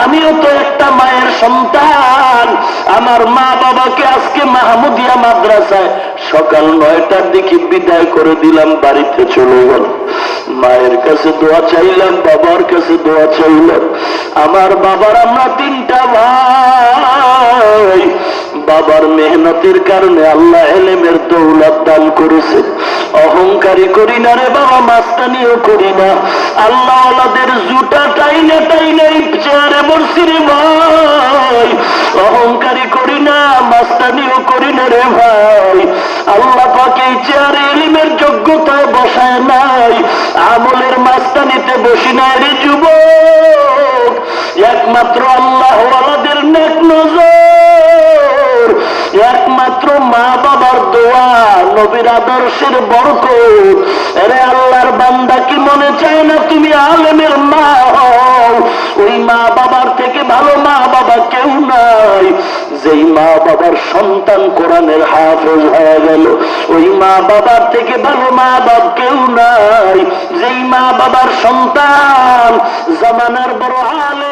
আমিও তো একটা মায়ের সন্তান। আমার মা বাবাকে আজকে মাহমুদিয়া মাদ্রাসায় সকাল 9টার দিকে বিদায় করে দিলাম, বাড়িতে চলে গেল। মায়ের কাছে দোয়া চাইলাম, বাবার কাছে দোয়া চাইলাম। আমার বাবার আমরা 3টা ভাই। বাবার মেহনতের কারণে আল্লাহ এলেমের দৌলত দান করেছে। অহংকারী করি না রে বাবা, মাস্তানিও করি না। আল্লাহ ওয়ালাদের জুতা টাইনে টাইনে চেয়ারে বসছি রে ভাই। অহংকারী করি না, মাস্তানিও করি না রে ভাই। আল্লাহ পাক এই চেয়ারে এলিমের যোগ্যতায় বসায় নাই, আমলের মাস্তানিতে বসি নাই রে যুবক। একমাত্র আল্লাহ ওয়ালাদের নেক নজর, একমাত্র মা বাবার দোয়া, নবীর আদর্শের বরকত। আরে আল্লাহর বান্দা কি মনে চায় না তুমি আলেমের মা হও? ওই মা বাবার থেকে ভালো মা বাবা কেউ নাই। যেই মা বাবার সন্তান কোরআনের হাফেজ হয়ে গেল, ওই মা বাবার থেকে ভালো মা বাবা কেউ নাই। যেই মা বাবার সন্তান জামানার বড় আলেম